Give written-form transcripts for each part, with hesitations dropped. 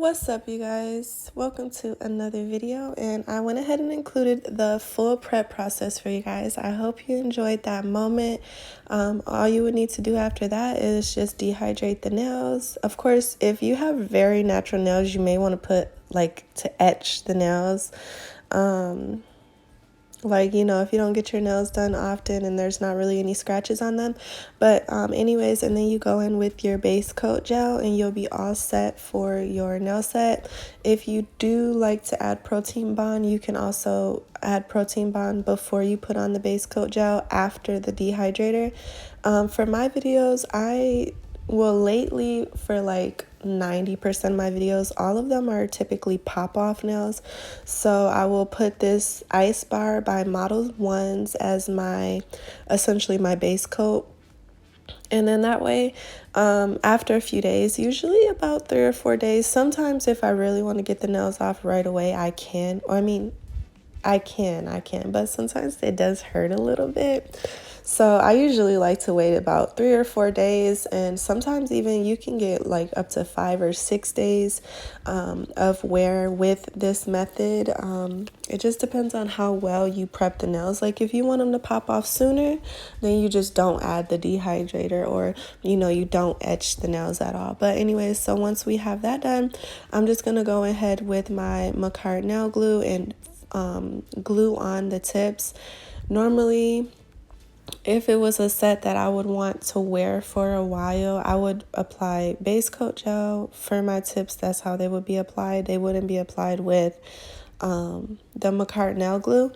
What's up, you guys? Welcome to another video, and I went ahead and included the full prep process for you guys. I hope you enjoyed that moment. All you would need to do after that is just dehydrate the nails. Of course, if you have very natural nails, you may want to put to etch the nails. If you don't get your nails done often and there's not really any scratches on them. But anyways, and then you go in with your base coat gel and you'll be all set for your nail set. If you do like to add protein bond, you can also add protein bond before you put on the base coat gel after the dehydrator. For my videos, lately for 90% of my videos, all of them are typically pop-off nails. So I will put this ice bar by Model 1s as essentially my base coat. And then that way, after a few days, usually about 3 or 4 days, sometimes if I really want to get the nails off right away, I can. I can, but sometimes it does hurt a little bit. So I usually like to wait about 3 or 4 days, and sometimes even you can get up to 5 or 6 days of wear with this method. It just depends on how well you prep the nails. If you want them to pop off sooner, then you just don't add the dehydrator, or you don't etch the nails at all. But anyways, so once we have that done, I'm just gonna go ahead with my Macart nail glue and glue on the tips. Normally, if it was a set that I would want to wear for a while, I would apply base coat gel for my tips. That's how they would be applied. They wouldn't be applied with the Macart nail glue.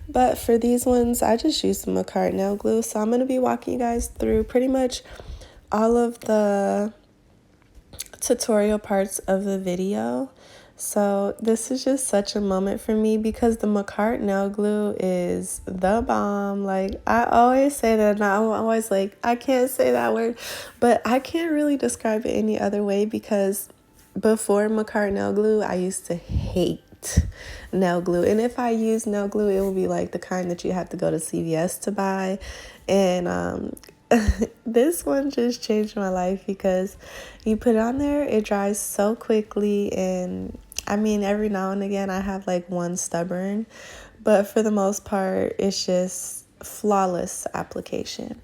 But for these ones, I just use the Macart nail glue. So I'm going to be walking you guys through pretty much all of the tutorial parts of the video. So this is just such a moment for me because the Macart nail glue is the bomb. I always say that, and I'm always I can't say that word, but I can't really describe it any other way because before Macart nail glue, I used to hate nail glue. And if I use nail glue, it will be the kind that you have to go to CVS to buy. And this one just changed my life because you put it on there, it dries so quickly, and every now and again I have one stubborn, but for the most part it's just flawless application.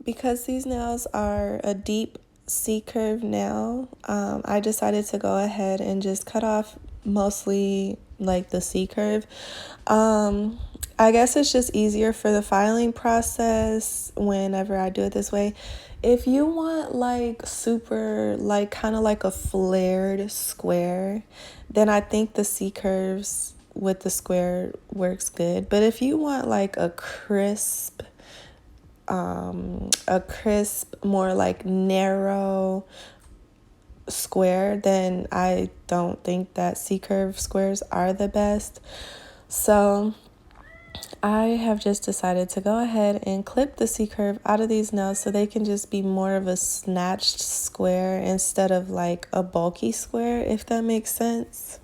Because these nails are a deep C-curve nail, I decided to go ahead and just cut off mostly the C-curve. I guess it's just easier for the filing process whenever I do it this way. If you want super kind of a flared square, then I think the C-curves with the square works good. But if you want a crisp, more narrow square, then I don't think that C-curve squares are the best. So I have just decided to go ahead and clip the C-curve out of these nails so they can just be more of a snatched square instead of a bulky square, if that makes sense.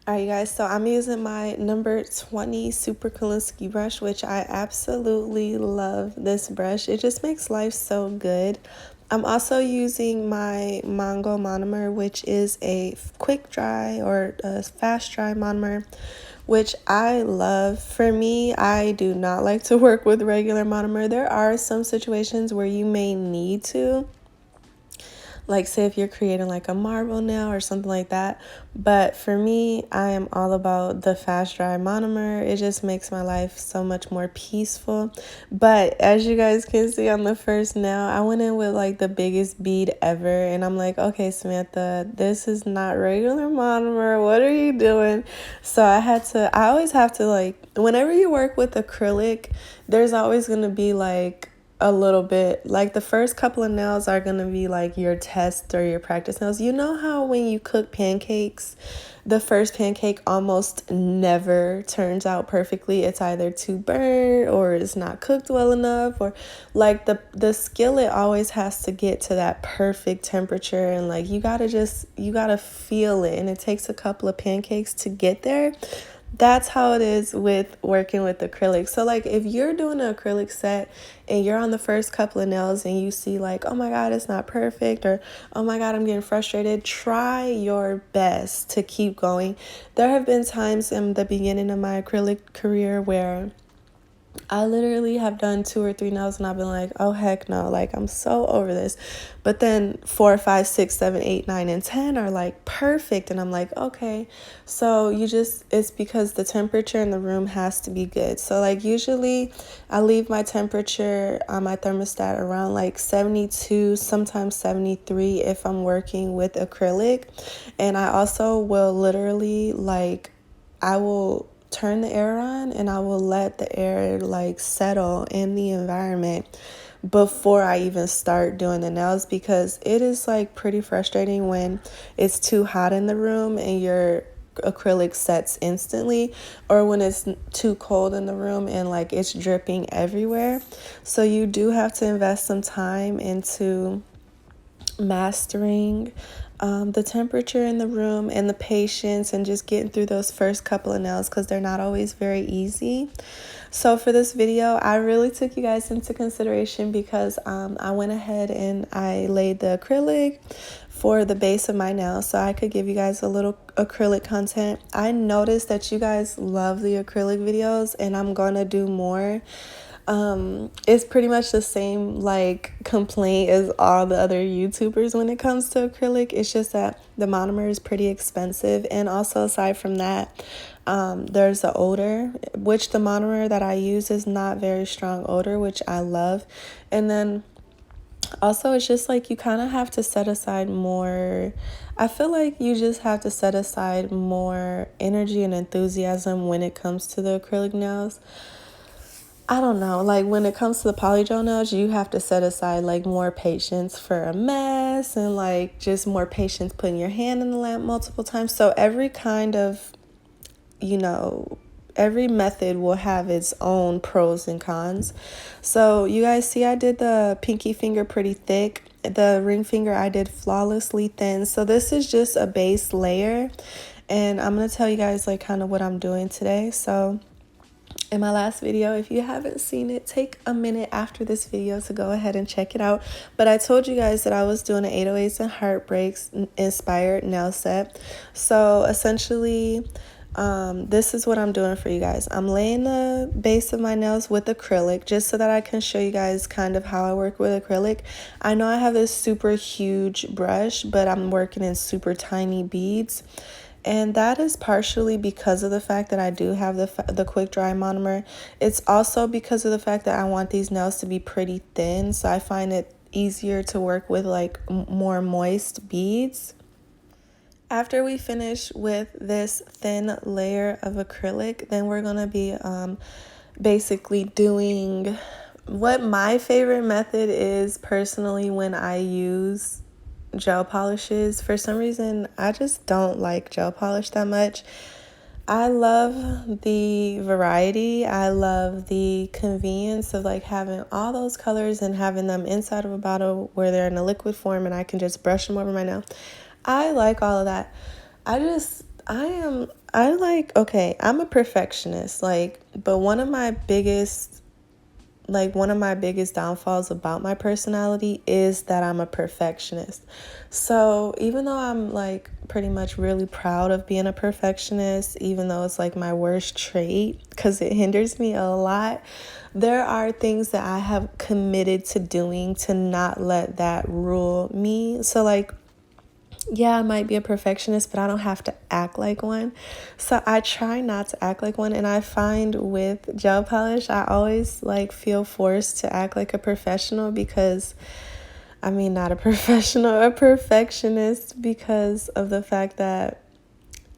All right, you guys, so I'm using my number 20 Super Kalinsky brush, which I absolutely love this brush. It just makes life so good. I'm also using my Mango monomer, which is a quick dry or a fast dry monomer, which I love. For me, I do not like to work with regular monomer. There are some situations where you may need to, like say if you're creating like a marble nail or something like that. But for me, I am all about the fast dry monomer. It just makes my life so much more peaceful. But as you guys can see on the first nail, I went in with like the biggest bead ever, and I'm like, okay, Samantha, this is not regular monomer. What are you doing? So I always have to, like, whenever you work with acrylic, there's always going to be like a little bit, like the first couple of nails are going to be like your test or your practice nails. You know how when you cook pancakes, the first pancake almost never turns out perfectly. It's either too burnt or it's not cooked well enough, or like the skillet always has to get to that perfect temperature, and like you gotta feel it, and it takes a couple of pancakes to get there. That's how it is with working with acrylic. So like if you're doing an acrylic set and you're on the first couple of nails and you see like, oh my God, it's not perfect, or oh my God, I'm getting frustrated, try your best to keep going. There have been times in the beginning of my acrylic career where I literally have done 2 or 3 nails and I've been like, oh heck no, like I'm so over this. But then 4, 5, 6, 7, 8, 9, and 10 are like perfect, and I'm like, okay. So it's because the temperature in the room has to be good. So like usually I leave my temperature on my thermostat around like 72, sometimes 73 if I'm working with acrylic. And I also will literally I will turn the air on and I will let the air like settle in the environment before I even start doing the nails, because it is like pretty frustrating when it's too hot in the room and your acrylic sets instantly, or when it's too cold in the room and like it's dripping everywhere. So you do have to invest some time into mastering the temperature in the room and the patience and just getting through those first couple of nails, because they're not always very easy. So for this video, I really took you guys into consideration because I went ahead and I laid the acrylic for the base of my nail so I could give you guys a little acrylic content. I noticed that you guys love the acrylic videos, and I'm gonna do more. It's pretty much the same like complaint as all the other YouTubers when it comes to acrylic. It's just that the monomer is pretty expensive, and also aside from that, there's the odor, which the monomer that I use is not very strong odor, which I love. And then also it's just like you kind of have to set aside more. I feel like you just have to set aside more energy and enthusiasm when it comes to the acrylic nails. I don't know, like when it comes to the polygel nails, you have to set aside like more patience for a mess, and like just more patience putting your hand in the lamp multiple times. So every kind of, every method will have its own pros and cons. So you guys see I did the pinky finger pretty thick. The ring finger I did flawlessly thin. So this is just a base layer, and I'm going to tell you guys like kind of what I'm doing today. So in my last video, if you haven't seen it, take a minute after this video to go ahead and check it out. But I told you guys that I was doing an 808s and Heartbreaks inspired nail set. So essentially, this is what I'm doing for you guys. I'm laying the base of my nails with acrylic just so that I can show you guys kind of how I work with acrylic. I know I have this super huge brush, but I'm working in super tiny beads. And that is partially because of the fact that I do have the quick dry monomer. It's also because of the fact that I want these nails to be pretty thin, so I find it easier to work with like more moist beads. After we finish with this thin layer of acrylic, then we're going to be basically doing what my favorite method is personally when I use gel polishes. For some reason, I just don't like gel polish that much. I love the variety. I love the convenience of like having all those colors and having them inside of a bottle where they're in a liquid form and I can just brush them over my nail. I like all of that. Okay, I'm a perfectionist, but one of my biggest downfalls about my personality is that I'm a perfectionist. So even though I'm like pretty much really proud of being a perfectionist, even though it's like my worst trait because it hinders me a lot, there are things that I have committed to doing to not let that rule me. So like, yeah, I might be a perfectionist, but I don't have to act like one. So I try not to act like one. And I find with gel polish, I always like feel forced to act like a professional because, I mean, not a professional, a perfectionist, because of the fact that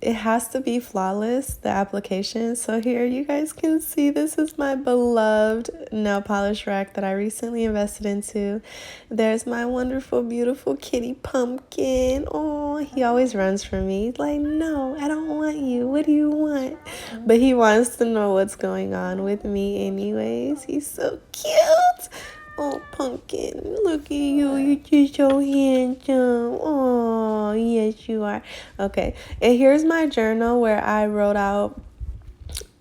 it has to be flawless, the application. So here you guys can see this is my beloved nail polish rack that I recently invested into. There's my wonderful, beautiful kitty pumpkin. Oh, he always runs from me. He's like, no, I don't want you. What do you want? But he wants to know what's going on with me anyways. He's so cute. Oh, Pumpkin, look at you. You're just so handsome. Oh, yes, you are. Okay, and here's my journal where I wrote out,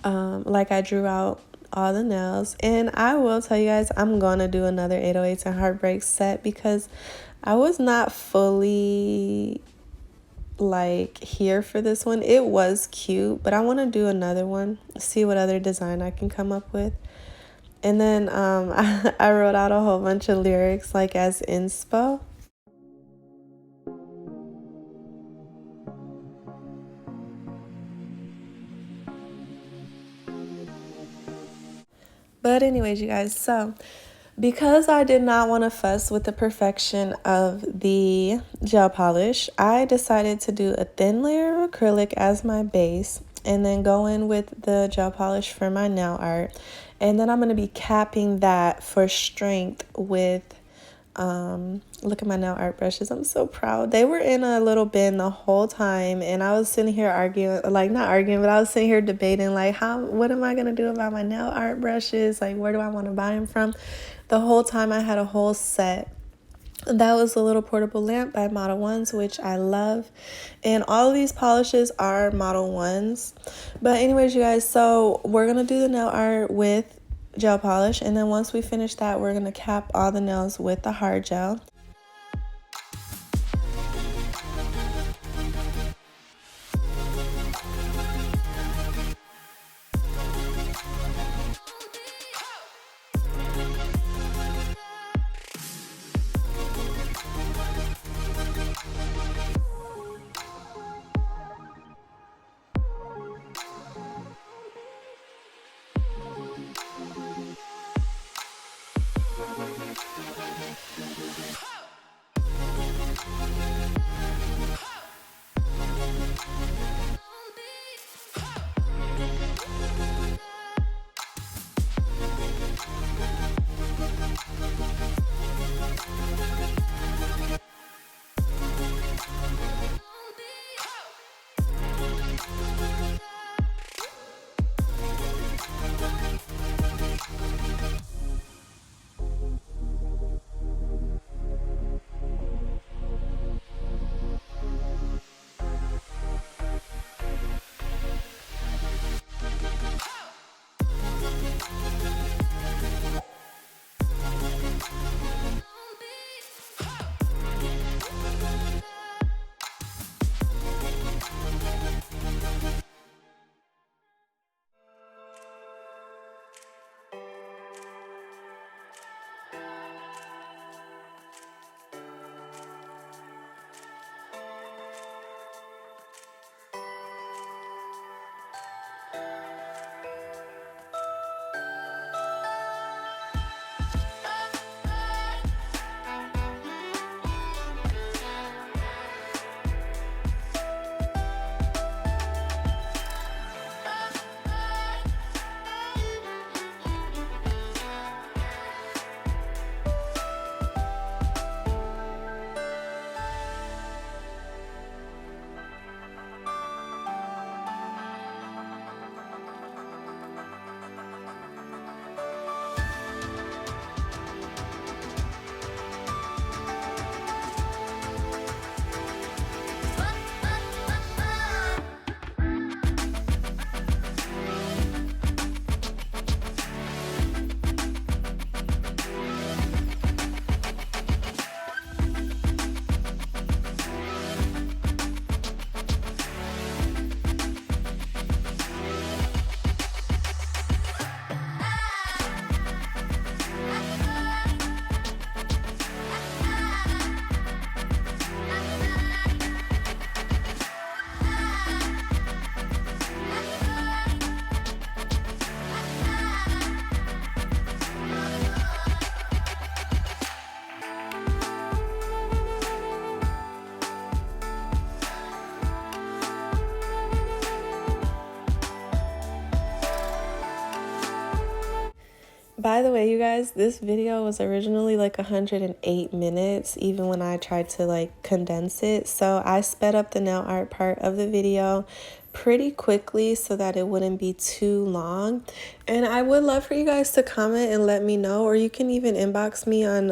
I drew out all the nails. And I will tell you guys, I'm going to do another 808s and Heartbreak set because I was not fully here for this one. It was cute, but I want to do another one, see what other design I can come up with. And then I wrote out a whole bunch of lyrics as inspo. But anyways, you guys, so because I did not want to fuss with the perfection of the gel polish, I decided to do a thin layer of acrylic as my base and then go in with the gel polish for my nail art. And then I'm going to be capping that for strength with, look at my nail art brushes. I'm so proud. They were in a little bin the whole time, and I was sitting here arguing, not arguing, but I was sitting here debating, what am I going to do about my nail art brushes? Where do I want to buy them from? The whole time I had a whole set. That was a little portable lamp by Model 1s, which I love. And all of these polishes are Model 1s. But anyways, you guys, so we're going to do the nail art with gel polish. And then once we finish that, we're going to cap all the nails with the hard gel. by the way, you guys, this video was originally like 108 minutes, even when I tried to like condense it. So I sped up the nail art part of the video pretty quickly so that it wouldn't be too long. And I would love for you guys to comment and let me know, or you can even inbox me on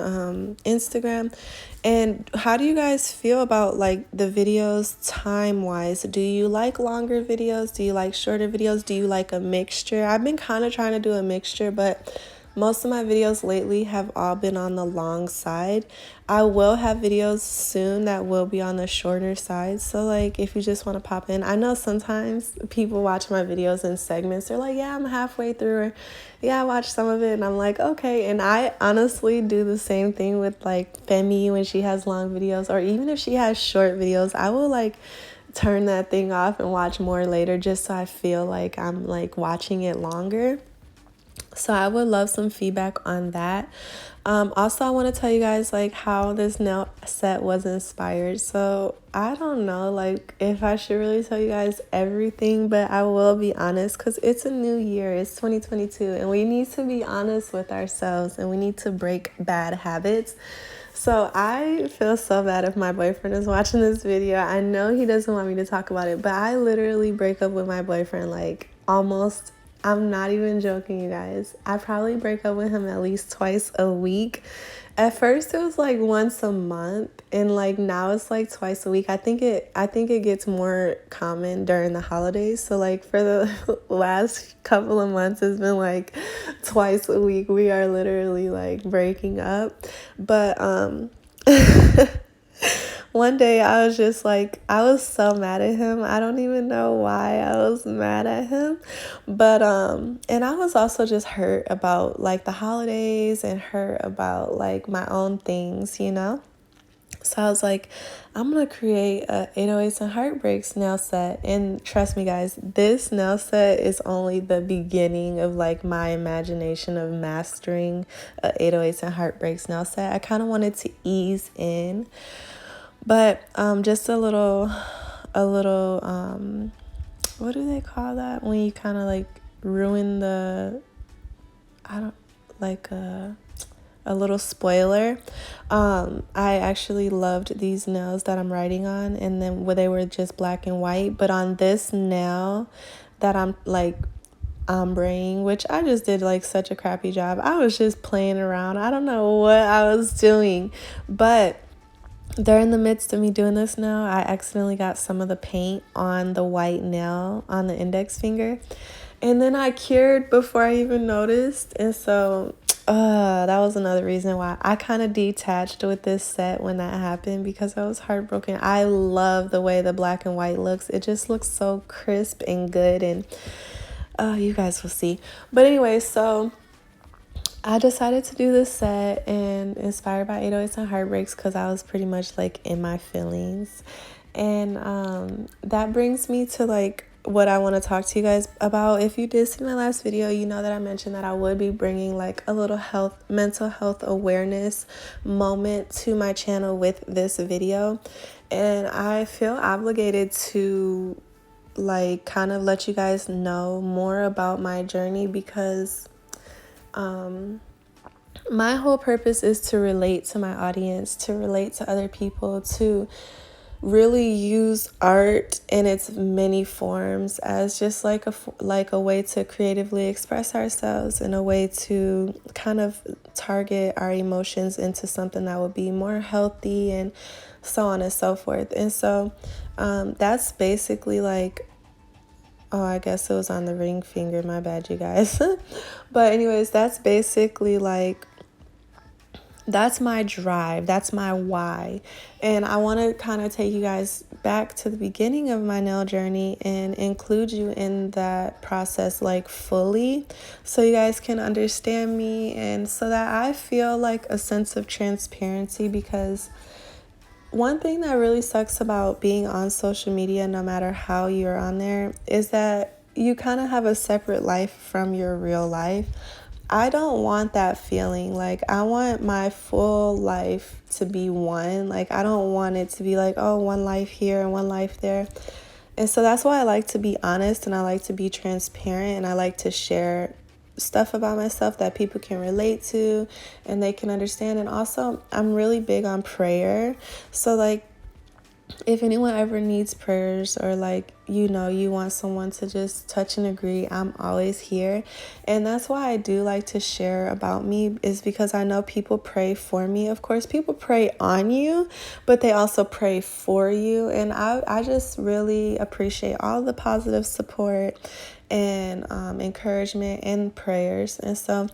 Instagram. And how do you guys feel about like the videos time wise? Do you like longer videos? Do you like shorter videos? Do you like a mixture? I've been kind of trying to do a mixture, but most of my videos lately have all been on the long side. I will have videos soon that will be on the shorter side. So like if you just want to pop in, I know sometimes people watch my videos in segments. They're like, yeah, I'm halfway through, or yeah, I watched some of it, and I'm like, okay. And I honestly do the same thing with like Femi when she has long videos, or even if she has short videos, I will like turn that thing off and watch more later just so I feel like I'm like watching it longer. So I would love some feedback on that. Also, I want to tell you guys like how this nail set was inspired. So I don't know like if I should really tell you guys everything, but I will be honest because it's a new year. It's 2022 and we need to be honest with ourselves and we need to break bad habits. So I feel so bad if my boyfriend is watching this video. I know he doesn't want me to talk about it, but I literally break up with my boyfriend like almost, I'm not even joking, you guys. I probably break up with him at least twice a week. At first it was like once a month, and like now it's like twice a week. I think it gets more common during the holidays. So like for the last couple of months it's been like twice a week. We are literally like breaking up. But one day I was just like, I was so mad at him. I don't even know why I was mad at him. But, and I was also just hurt about like the holidays and hurt about like my own things, you know? So I was like, I'm going to create a 808s and Heartbreaks nail set. And trust me, guys, this nail set is only the beginning of like my imagination of mastering a 808s and Heartbreaks nail set. I kind of wanted to ease in. But just a little what do they call that when you kind of like ruin the, I don't like a little spoiler. I actually loved these nails that I'm writing on, and then they were just black and white, but on this nail that I'm like ombreing, which I just did like such a crappy job. I was just playing around. I don't know what I was doing, but during the midst of me doing this nail, I accidentally got some of the paint on the white nail on the index finger. And then I cured before I even noticed. And so that was another reason why I kind of detached with this set when that happened, because I was heartbroken. I love the way the black and white looks. It just looks so crisp and good. And you guys will see. But anyway, so I decided to do this set and inspired by 808s and Heartbreaks because I was pretty much like in my feelings. And that brings me to like what I want to talk to you guys about. If you did see my last video, you know that I mentioned that I would be bringing like a little mental health awareness moment to my channel with this video. And I feel obligated to like kind of let you guys know more about my journey, because my whole purpose is to relate to my audience, to relate to other people, to really use art in its many forms as just like a way to creatively express ourselves, and a way to kind of target our emotions into something that would be more healthy, and so on and so forth. And so that's basically like, oh, I guess it was on the ring finger. My bad, you guys. But anyways, that's basically like, that's my drive. That's my why. And I want to kind of take you guys back to the beginning of my nail journey and include you in that process like fully, so you guys can understand me, and so that I feel like a sense of transparency. Because one thing that really sucks about being on social media, no matter how you're on there, is that you kind of have a separate life from your real life. I don't want that feeling. Like, I want my full life to be one. Like, I don't want it to be like, oh, one life here and one life there. And so that's why I like to be honest, and I like to be transparent, and I like to share stuff about myself that people can relate to and they can understand. And also, I'm really big on prayer. So like, if anyone ever needs prayers, or like, you want someone to just touch and agree, I'm always here. And that's why I do like to share about me, is because I know people pray for me. Of course, people pray on you, but they also pray for you. And I just really appreciate all the positive support and encouragement and prayers. And so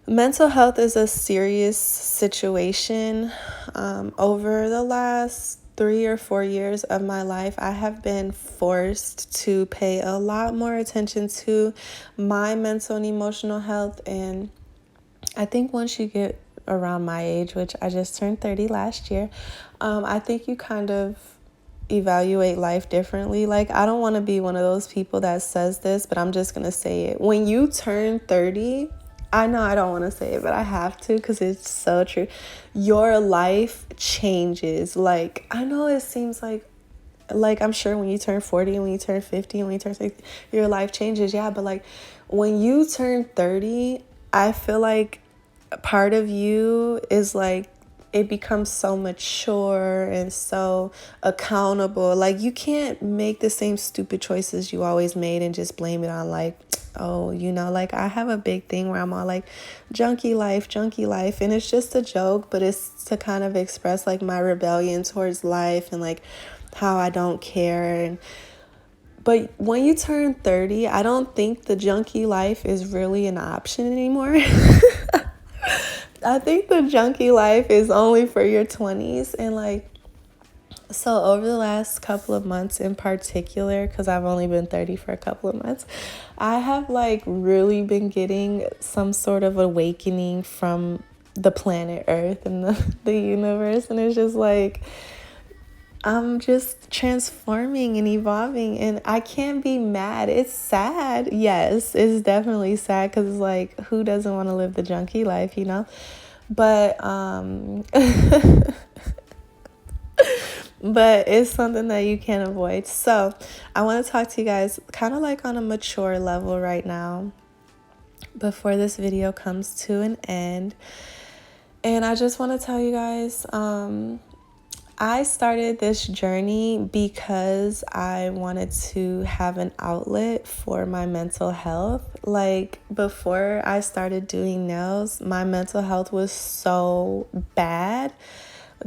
mental health is a serious situation. Over the last 3 or 4 years of my life, I have been forced to pay a lot more attention to my mental and emotional health. And I think once you get around my age, which I just turned 30 last year, I think you kind of evaluate life differently. Like, I don't want to be one of those people that says this, but I'm just going to say it. When you turn 30, I know I don't want to say it, but I have to because it's so true. Your life changes. Like, I know it seems like I'm sure when you turn 40, when you turn 50, when you turn 60, your life changes. Yeah, but like when you turn 30, I feel like part of you is like, it becomes so mature and so accountable. Like, you can't make the same stupid choices you always made and just blame it on like, oh, like I have a big thing where I'm all like junkie life. And it's just a joke, but it's to kind of express like my rebellion towards life and like how I don't care. But when you turn 30, I don't think the junkie life is really an option anymore. I think the junkie life is only for your 20s. And like, so over the last couple of months in particular, because I've only been 30 for a couple of months, I have like really been getting some sort of awakening from the planet Earth and the universe. And it's just like, I'm just transforming and evolving, and I can't be mad. It's sad. Yes, it's definitely sad, because it's like, who doesn't want to live the junkie life, But but it's something that you can't avoid. So I want to talk to you guys kind of like on a mature level right now before this video comes to an end. And I just want to tell you guys, I started this journey because I wanted to have an outlet for my mental health. Like, before I started doing nails, my mental health was so bad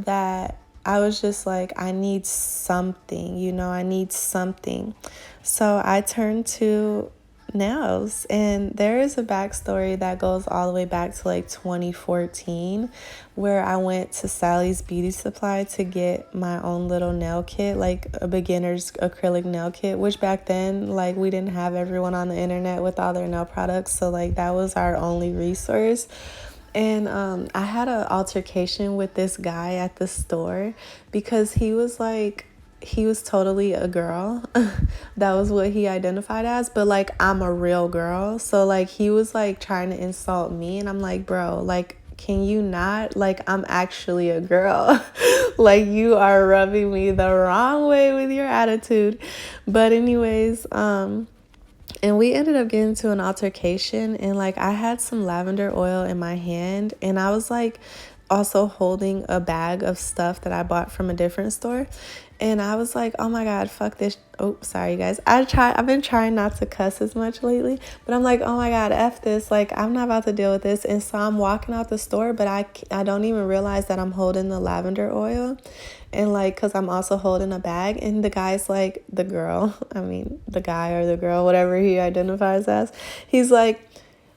that I was just like, I need something, I need something. So I turned to nails, and there is a backstory that goes all the way back to like 2014, where I went to Sally's Beauty Supply to get my own little nail kit, like a beginner's acrylic nail kit, which back then, like, we didn't have everyone on the internet with all their nail products, so like that was our only resource. And I had an altercation with this guy at the store because he was totally a girl. That was what he identified as. But like, I'm a real girl. So like, he was like trying to insult me. And I'm like, bro, like, can you not? Like, I'm actually a girl. Like, you are rubbing me the wrong way with your attitude. But anyways, and we ended up getting into an altercation, and like, I had some lavender oil in my hand, and I was like also holding a bag of stuff that I bought from a different store. And I was like, oh my God, fuck this. Oh, sorry, guys. I've been trying not to cuss as much lately, but I'm like, oh my God, F this. Like, I'm not about to deal with this. And so I'm walking out the store, but I don't even realize that I'm holding the lavender oil. And like, cause I'm also holding a bag, and the guy's like, the guy or the girl, whatever he identifies as, he's like,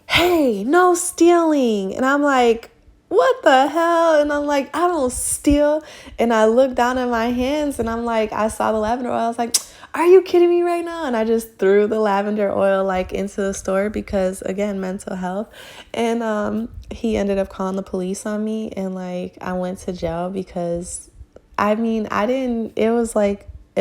hey, no stealing. And I'm like, what the hell? And I'm like, I don't steal. And I look down at my hands, and I'm like, I saw the lavender oil. I was like, are you kidding me right now? And I just threw the lavender oil like into the store because, again, mental health. And he ended up calling the police on me, and like, I went to jail because it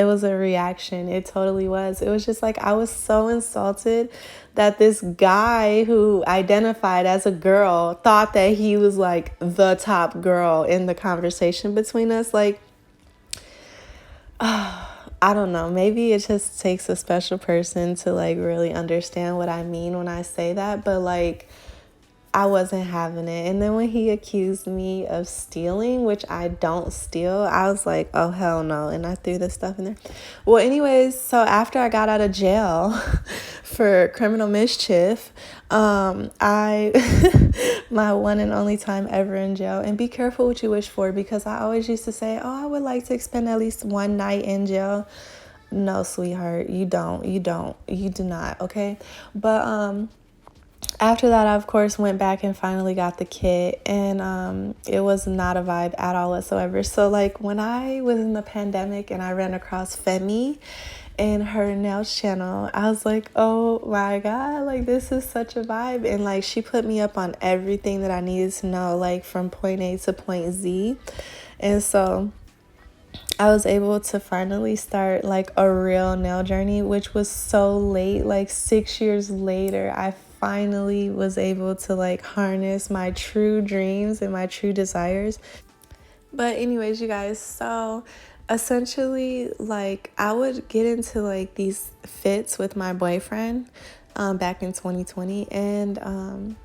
was a reaction. It totally was. It was just like, I was so insulted that this guy who identified as a girl thought that he was like the top girl in the conversation between us. Like, I I don't know, maybe it just takes a special person to like really understand what I mean when I say that, but like I wasn't having it. And then when he accused me of stealing, which I don't steal, I was like, oh, hell no. And I threw the stuff in there. Well, anyways, so after I got out of jail for criminal mischief, I, my one and only time ever in jail, and be careful what you wish for, because I always used to say, oh, I would like to spend at least one night in jail. No, sweetheart, you do not, okay? But, after that, I, of course, went back and finally got the kit, and it was not a vibe at all whatsoever. So, like, when I was in the pandemic and I ran across Femi and her nails channel, I was like, oh my God, like, this is such a vibe. And, like, she put me up on everything that I needed to know, like, from point A to point Z. And so I was able to finally start like a real nail journey, which was so late, like 6 years later. I finally was able to like harness my true dreams and my true desires. But anyways, you guys, so essentially, like, I would get into like these fits with my boyfriend back in 2020, and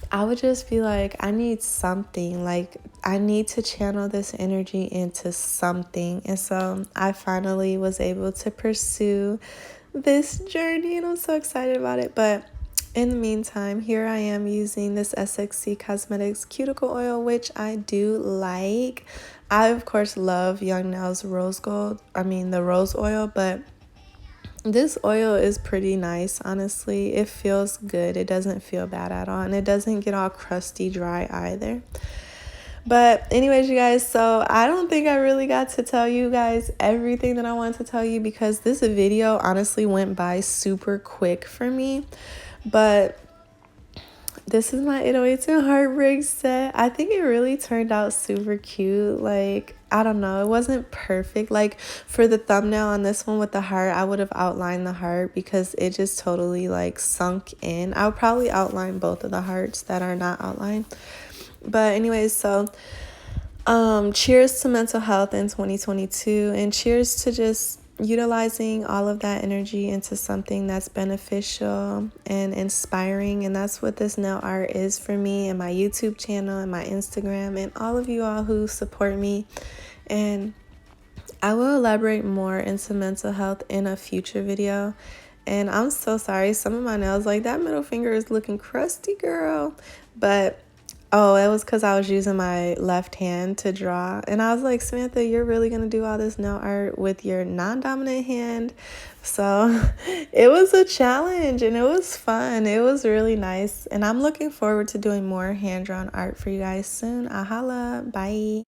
I would just be like, I need something, like I need to channel this energy into something. And so I finally was able to pursue this journey, and I'm so excited about it. But in the meantime, here I am using this SXC Cosmetics cuticle oil, which I do like. I, of course, love Young Nell's the rose oil, but this oil is pretty nice, honestly. It feels good. It doesn't feel bad at all, and it doesn't get all crusty dry either. But anyways, you guys, so I don't think I really got to tell you guys everything that I wanted to tell you, because this video honestly went by super quick for me. But this is my 808s and Heartbreak set. I think it really turned out super cute. Like, I don't know, it wasn't perfect. Like, for the thumbnail on this one with the heart, I would have outlined the heart because it just totally like sunk in. I'll probably outline both of the hearts that are not outlined. But anyways, so cheers to mental health in 2022, and cheers to just utilizing all of that energy into something that's beneficial and inspiring. And that's what this nail art is for me, and my YouTube channel and my Instagram, and all of you all who support me. And I will elaborate more into mental health in a future video. And I'm so sorry, some of my nails, like that middle finger is looking crusty, girl. But oh, it was because I was using my left hand to draw. And I was like, Samantha, you're really going to do all this nail art with your non-dominant hand? So it was a challenge, and it was fun. It was really nice. And I'm looking forward to doing more hand-drawn art for you guys soon. Ahala. Bye.